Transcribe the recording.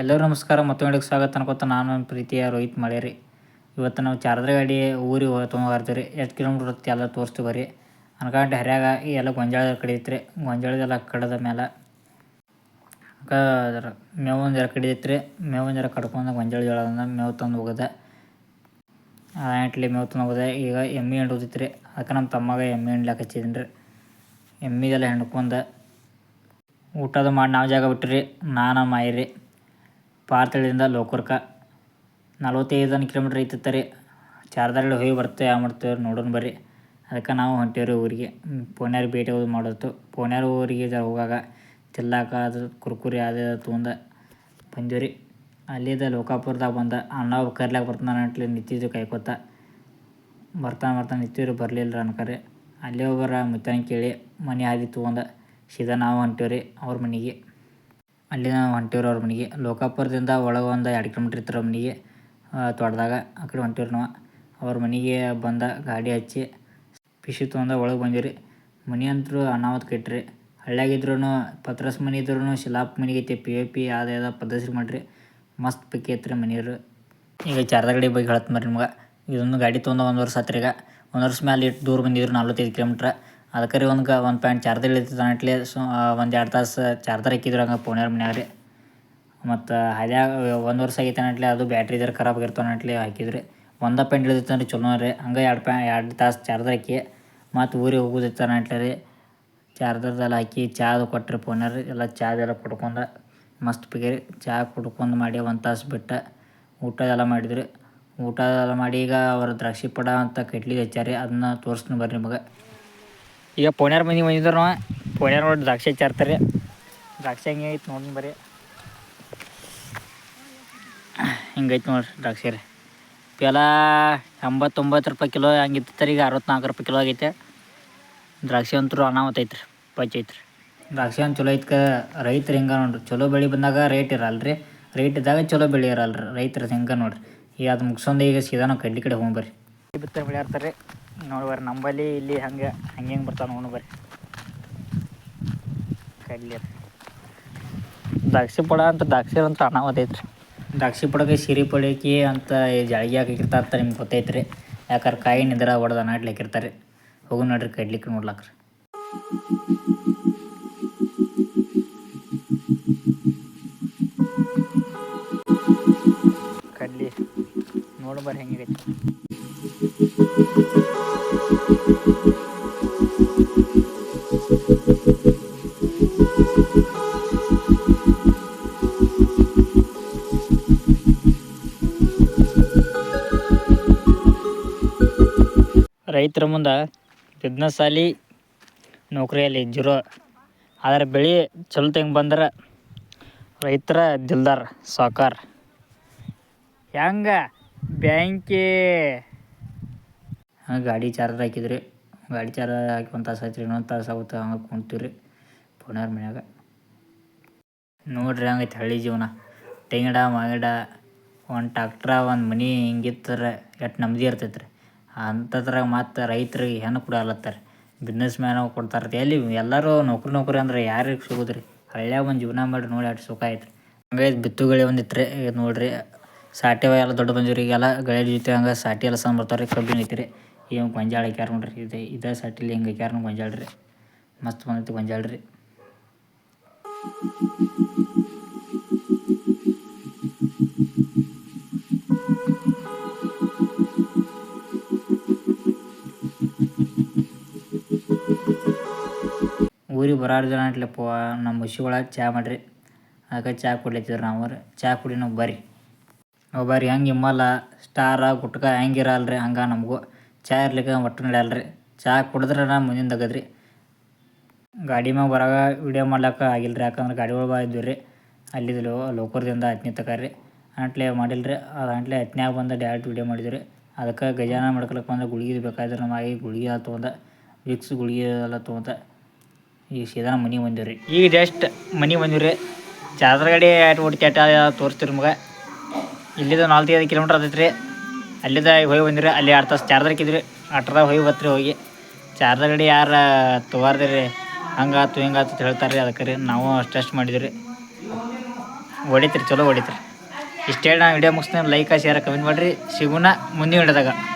ಎಲ್ಲರೂ ನಮಸ್ಕಾರ. ಮತ್ತೊಂದು ಸ್ವಾಗತ ಅನ್ಕೋತ ನಾನು ಪ್ರೀತಿಯ ರೋಹಿತ್ ಮಳೇರಿ. ಇವತ್ತು ನಾವು ಚಾರ್ದ್ರ ಗಾಡಿ ಊರಿಗೆ ತೊಗೊಂಬರ್ತೀವಿ. ಎಷ್ಟು ಕಿಲೋಮೀಟ್ರ್ ಇರುತ್ತೆ ಎಲ್ಲ ತೋರಿಸ್ತೀವಿ ಬರ್ರಿ. ಅನ್ಕಂಡು ಹರ್ಯಾಗ ಈ ಎಲ್ಲ ಗೊಂಜಾಳ ಕಡಿಯೈತ್ರಿ. ಗೊಂಜಾಳದೆಲ್ಲ ಕಡದ ಮೇಲೆ ಅದರ ಮೇವೊಂದು ಜರ ಕಡಿದೈತ್ರಿ. ಮೇವೊಂದು ಜರ ಕಡ್ಕೊಂಡು ಗೊಂಜಾಳ ಜೋಳದಿಂದ ಮೇವು ತಂದು ಹೋಗೋದೆ. ಎಂಟ್ಲಿ ಮೇವು ತಂದು ಹೋಗೋದೆ. ಈಗ ಎಮ್ಮೆ ಹಿಂಡು ಹೋದಿತ್ರಿ. ಅದಕ್ಕೆ ನಮ್ಮ ತಮ್ಮಗೆ ಎಮ್ಮೆ ಹಿಂಡ್ಲಾಕ ಹಚ್ಚಿದ್ದೀನಿ ರೀ. ಎಮ್ಮಿದೆಲ್ಲ ಹಿಂಡ್ಕೊಂಡು ಊಟದ ಮಾಡಿ ನಾವು ಜಾಗ ಬಿಟ್ರಿ. ನಾನು ಮಾಯಿರಿ ಪಾರ್ತಳಿಯಿಂದ ಲೋಕರ್ಕ 45 ಕಿಲೋಮೀಟ್ರ್ ಐತಿತ್ತು ರೀ. ಚಾರ್ದಾರಲ್ಲಿ ಹೋಗಿ ಬರ್ತೇವೆ ಯಾವ ಮಾಡ್ತೇವೆ ನೋಡೋಣ ಬರ್ರಿ. ಅದಕ್ಕೆ ನಾವು ಹೊಂಟೇವ್ರಿ ಊರಿಗೆ. ಪೋನ್ಯಾರ ಭೇಟಿ ಹೋಗಿ ಮಾಡೋದು. ಪೋನ್ಯಾರ ಊರಿಗೆ ಜರ ಹೋಗಾಗ ತಿಲ್ಲಾಕ ಅದು ಕುರ್ಕುರಿ ಅದೇ ತೊಗೊಂಡು ಬಂದೀವಿ ರೀ. ಅಲ್ಲಿದ್ದ ಲೋಕಾಪುರದಾಗ ಬಂದ ಅಣ್ಣ ಕರ್ಲಾಕ ಬರ್ತಾನೆ ಅಂಟ್ಲಿ ನಿಂತಿದ್ದು ಕಾಯ್ಕೋತ. ಬರ್ತಾನೆ ನಿಂತೀವ್ರಿ. ಬರಲಿಲ್ಲ ಅನ್ಕರಿ ಅಲ್ಲೇ ಒಬ್ಬರ ಮುತ್ತಾನ ಕೇಳಿ ಮನೆ ಹಾದಿ ತೊಗೊಂಡು ಸೀದಾ ನಾವು ಹೊಂಟೇವ್ರಿ ಅವ್ರ ಮನೆಗೆ. ಅಲ್ಲಿ ನಾವು ಹೊಂಟೇವ್ರಿ ಅವ್ರ ಮನೆಗೆ. ಲೋಕಾಪುರದಿಂದ ಒಳಗೆ ಒಂದು 2 ಕಿಲೋಮೀಟ್ರ್ ಇರ್ತಾರೆ ಅವ್ರ ಮನೆಗೆ. ತೋಟದಾಗ ಆ ಕಡೆ ಹೊಂಟೇವ್ರಿ ನಾವು. ಅವ್ರ ಮನೆಗೆ ಬಂದ ಗಾಡಿ ಹಚ್ಚಿ ಪಿಶಿ ತೊಗೊಂಡು ಒಳಗೆ ಬಂದೀವಿ. ಮನೆ ಅಂತೂ ಅನಾವತ್ ಕಟ್ರಿ. ಹಳ್ಳಿಯಾಗಿದ್ರು ಪತ್ರಸ್ ಮನೆ ಇದ್ರೂ ಶಿಲಾಪ್ ಮನೆಗೆ ಐತಿ. POP ಯಾವ್ದು ಪದ್ಧತಿ ಮಾಡಿರಿ. ಮಸ್ತ್ ಪೈಕಿ ಐತ್ರಿ ಮನೆಯವರು. ಈಗ ಚಾರ್ದ ಗಾಡಿ ಬಗ್ಗೆ ಹೇಳ್ತೀನಿ ಬರ್ರಿ ನಿಮ್ಗೆ. ಇದೊಂದು ಗಾಡಿ ತೊಗೊಂಡು 1 ವರ್ಷ ಆತ್ರಿ. ಈಗ 1 ವರ್ಷ ಮೇಲೆ ಇಟ್ಟು ದೂರ ಬಂದಿದ್ರು 45 ಕಿಲೋಮೀಟ್ರ್. ಅದಕ್ಕೆ ರೀ ಒಂದು ಪಾಯಿಂಟ್ ಚಾರ್ಜರ್ ಇಳಿತದೆ ಅಂಟ್ಲಿ 1-2 ತಾಸು ಚಾರ್ಜರ್ ಹಾಕಿದ್ರು ಹಂಗೆ ಪೋನ್ಯಾರ ಮನ್ಯಾಗ ರೀ. ಮತ್ತು ಹಳ್ಯಾಗ 1 ವರ್ಷ ಆಗೈತೆ ಅಂಟ್ಲಿ ಅದು ಬ್ಯಾಟ್ರಿ ಜರ ಖರಾಬ್ ಆಗಿರ್ತಾವೆ ಅಂಟ್ಲಿ ಹಾಕಿದ್ರಿ. 1 ಪಾಯಿಂಟ್ ಇಳಿದಿತ್ತು ಅಂದ್ರೆ ಚಲೋ ರೀ. ಹಂಗೆ 2 ತಾಸು ಚಾರ್ಜರ್ ಹಾಕಿ ಮತ್ತು ಊರಿಗೆ ಹೋಗೋದಿತ್ತಾನೆ ಅಂಟ್ಲಿ ರೀ. ಚಾರ್ಜರ್ದೆಲ್ಲ ಹಾಕಿ ಚಾದು ಕೊಟ್ಟರೆ ಪೋನ್ಯಾರ ಎಲ್ಲ ಚಾದೆಲ್ಲ ಕುಡ್ಕೊಂಡು ಮಸ್ತ್ ಪೈಕಿ ಚಹಾ ಕುಡ್ಕೊಂಡು ಮಾಡಿ 1 ತಾಸು ಬಿಟ್ಟು ಊಟ ಎಲ್ಲ ಮಾಡಿದ್ರಿ. ಊಟ ಎಲ್ಲ ಮಾಡಿ ಈಗ ಅವ್ರ ದ್ರಾಕ್ಷಿ ಪಡ ಅಂತ ಕಟ್ಲಿಗೆ ಹಚ್ಚಾರಿ. ಅದನ್ನ ತೋರಿಸ್ತೀನಿ ಬರ್ರಿ ನಿಮಗೆ. ಈಗ ಪೋನ್ಯಾರ ಮನೆಗೆ ಬಂದಿದ್ರು ನಾವು. ಪೋನ್ಯಾರ ನೋಡಿ ದ್ರಾಕ್ಷಿ ಹಚ್ಚಾರ್ತಾರೆ. ದ್ರಾಕ್ಷಿ ಹಂಗೆ ಐತೆ ನೋಡಿ ಬರ್ರಿ. ಹಿಂಗೈತೆ ನೋಡಿರಿ ದ್ರಾಕ್ಷಿ ರೀ. ಪೆಲ 89 ರೂಪಾಯಿ ಕಿಲೋ ಹಂಗಿತ್ತು ರೀ. ಈಗ 64 ರೂಪಾಯಿ ಕಿಲೋ ಆಗೈತೆ. ದ್ರಾಕ್ಷಿ ಅಂತೂ ಅನಾವತ್ ಐತ್ರಿ. ಐತ್ರಿ ದ್ರಾಕ್ಷಿ ಅಂತ ಚಲೋ ಐತೆ. ರೈತರು ಹಿಂಗೆ ನೋಡ್ರಿ. ಚಲೋ ಬೆಳೆ ಬಂದಾಗ ರೇಟ್ ಇರಲ್ರಿ. ರೇಟ್ ಇದ್ದಾಗ ಚಲೋ ಬೆಳೆ ಇರಲ್ರಿ. ರೈತರು ಹಿಂಗೆ ನೋಡ್ರಿ. ಈಗ ಅದು ಮುಗಿಸ್ಕೊಂಡು ಈಗ ಸೀದಾ ನಾವು ಕಡ್ಲಿ ಕಡೆ ಹೋಗಿ ಬರ್ರಿ. ಬಿತ್ತಾರೆ ಬೆಳೆಯಾರ್ತಾರೆ ನೋಡಿ ಬರ್ರಿ. ನಂಬಲ್ಲಿ ಇಲ್ಲಿ ಹಂಗೆ ಬರ್ತಾವೆ ನೋಡಿ ಬರ್ರಿ. ಕಡ್ಲಿ ದ್ರಾಕ್ಷಿ ಪಡ ಅಂತ ದ್ರಾಕ್ಷಿ ಅಂತ ಅನಾವತ್ ಐತ್ರಿ. ದ್ರಾಕ್ಷಿ ಪಡಕ್ಕೆ ಸಿರಿ ಪಡಕಿ ಅಂತ ಜಾಳಿಗೆ ಹಾಕಿರ್ತಾರೆ ಅಂತ ನಿಮ್ಗೆ ಗೊತ್ತೈತ್ರಿ. ಯಾಕಂದ್ರೆ ಕಾಯಿ ನಿದ್ರ ಹೊಡೆದ ನಾಟ್ಲಿ ಹಾಕಿರ್ತಾರೆ. ಹೋಗಿ ನೋಡ್ರಿ ಕಡ್ಲಿಕ್ಕೆ ನೋಡ್ಲಾಕ್ರಿ. ಕಡ್ಲಿ ನೋಡು ಬರ್ರಿ ಹೆಂಗೈತಿ. ರೈತರ ಮುಂದೆ ಬಿಸ್ನೆಸ್ ಅಲ್ಲಿ ನೌಕರಿಯಲ್ಲಿ ಜೀರೋ. ಆದರೆ ಬೆಳೆ ಚಲೋ ತೆಂಗೆ ಬಂದ್ರೆ ರೈತರ ದಿಲ್ದಾರ್ ಸಾವ್ಕಾರ. ಹೆಂಗೆ ಬ್ಯಾಂಕಿ ಹಂಗೆ ಗಾಡಿ ಚಾರ್ಜರ್ ಹಾಕಿದ್ರಿ. ಗಾಡಿ ಚಾರ್ಜರ್ ಹಾಕಿ 1 ತಾಸು ಆಯ್ತು ರೀ. ಇನ್ನೊಂದು ತಾಸು ಆಗುತ್ತೆ ಹಂಗೆ ಕುಂತೀವಿ ರೀ ಪುಣ್ಯಾರ ಮನ್ಯಾಗ. ನೋಡ್ರಿ ಹಂಗೈತೆ ಹಳ್ಳಿ ಜೀವನ. ತೆಂಗಿಡ ಮಗಿಡ ಒಂದು ಟ್ಯಾಕ್ಟ್ರ ಒಂದು ಮನೆ ಹಿಂಗಿತ್ತರ ಎಷ್ಟು ನೆಮ್ಮದಿ ಇರ್ತೈತೆ ರೀ. ಅಂಥದ್ರಾಗ ಮತ್ತು ರೈತರಿಗೆ ಹೆಣ್ಣು ಕೊಡಲತ್ತಾರೆ. ಬಿಸ್ನೆಸ್ ಮ್ಯಾನ್ ಕೊಡ್ತಾರೆ. ಎಲ್ಲಿ ಎಲ್ಲರೂ ನೌಕರಿ ಅಂದ್ರೆ ಯಾರಿಗೆ ಸಿಗೋದು ರೀ. ಹಳ್ಳಿಯಾಗ ಒಂದು ಜೀವನ ಮಾಡಿ ನೋಡಿ ಅಷ್ಟು ಸುಖ ಐತ್ರಿ. ಹಂಗೆ ಬಿತ್ತುಗಳೆ ಒಂದಿತ್ತು ರೀ. ಈಗ ನೋಡಿರಿ ಸಾಟಿವ ಎಲ್ಲ ದೊಡ್ಡ ಬಂದಿವ್ರಿ. ಈಗೆಲ್ಲ ಗಳೆ ಜೊತೆ ಹಂಗೆ ಸಾಟಿ ಎಲ್ಲ ಸಣ್ಣ ಬರ್ತಾವೆ ರೀ. ಕಬ್ಬಿನ ಐತಿ ರೀ. ಈಗ ಗೊಂಜಾಳ ಹಾಕ್ಯಾರ ನೋಡ್ರಿ. ಇದೇ ಸಾಟಿಲಿ ಹಿಂಗೆ ಹಾಕ್ಯಾರ ಗೊಂಜಾಳ ರೀ. ಮಸ್ತ್ ಬಂದೈತಿ ಗೊಂಜಾಳ ರೀ. ಊರಿಗೆ ಬರೋರು ಜನ ಇಟ್ಲಪ್ಪ ನಮ್ಮ ಮುಷಿ ಒಳಗೆ ಚಹಾ ಮಾಡಿರಿ. ಅದಕ್ಕೆ ಚಹಾ ಕುಡ್ಲತ್ತಿದ್ರು ನಾವು. ಚಹಾ ಕುಡಿ ನಾವು ಬರ್ರಿ. ನಾವು ಬರ್ರಿ. ಹೆಂಗೆ ಇಮ್ಮಲ್ಲ ಸ್ಟಾರ ಗುಟ್ಕ ಹೆಂಗಿರಲ್ರಿ ಹಂಗೆ ನಮಗೂ ಚಹಾ ಇರ್ಲಿಕ್ಕೆ ಒಟ್ಟು ನಡೆಯಲ್ರಿ. ಚಹಾ ಕುಡಿದ್ರೆ ನಾ ಮುಂದಿನ ತಗದ್ರಿ. ಗಾಡಿ ಮ್ಯಾಗ ಬರಾಗ ವಿಡಿಯೋ ಮಾಡ್ಲಿಕ್ಕೆ ಆಗಿಲ್ರಿ. ಯಾಕಂದ್ರೆ ಗಾಡಿ ಒಳಗೆ ಇದ್ವಿ ರೀ. ಅಲ್ಲಿದ್ದು ಲೋಕರ್ದಿಂದ 10ನೇ ತಕ ರೀ. ಅಂಟ್ಲೆ ಮಾಡಿಲ್ರಿ. ಅದು ಅಂಟ್ಲೆ 10ನ್ಯಾಗ ಬಂದು ಡೈರೆಕ್ಟ್ ವಿಡಿಯೋ ಮಾಡಿದ್ವಿ ರೀ. ಅದಕ್ಕೆ ಗಜಾನ ಮಾಡ್ಕೊಳಕ್ಕೆ ಬಂದು ಗುಳಿಗೆ ಬೇಕಾದ್ರೆ ನಮ್ಮ ಆಗಿ ಗುಳಿಗೆ ಎಲ್ಲ ತೊಗೊಂಡು ವಿಕ್ಸ್ ಗುಳಿಗೆ ಎಲ್ಲ ತೊಗೊಂಡು ಈಗ ಸೀದಾ ಮನೆಗೆ ಬಂದೀವಿ ರೀ. ಈಗ ಜಸ್ಟ್ ಮನೆಗೆ ಬಂದೀವಿ ರೀ. ಚಾರ್ಜರ್ ಗಾಡಿ ಓಡಿಕೆ ತೋರಿಸ್ತೀವಿ ನಿಮ್ಗೆ. ಇಲ್ಲಿದ್ದು 45 ಕಿಲೋಮೀಟ್ರ್ ಆತೈತೆ ರೀ. ಅಲ್ಲಿದ್ದ ಹೋಗಿ ಬಂದಿರಿ. ಅಲ್ಲಿ 2 ತಾಸು ಚಾರ್ಜರ್ ಹಾಕಿದ್ರಿ. ಅಟ್ರದಾಗ ಹೋಗಿ ಬತ್ರಿ. ಹೋಗಿ ಚಾರ್ಜರ್ ಗಾಡಿ ಯಾರು ತೊಗೊಳ್ರಿ ಹಂಗಾತು ಹಿಂಗಾತು ಹೇಳ್ತಾರೆ ರೀ. ಅದಕ್ಕೆ ರೀ ನಾವು ಟೆಸ್ಟ್ ಮಾಡಿದ್ವಿ ರೀ. ಹೊಡಿತ್ರಿ, ಚಲೋ ಹೊಡಿತ್ರಿ. ಇಷ್ಟು ಹೇಳಿ ನಾನು ವಿಡಿಯೋ ಮುಗಿಸ್ತೀನಿ. ಲೈಕ್ ಶೇರ್ ಕಮೆಂಟ್ ಮಾಡಿರಿ. ಸಿಗೋಣ ಮುಂದಿನ ವಿಡಿಯೋದಾಗ.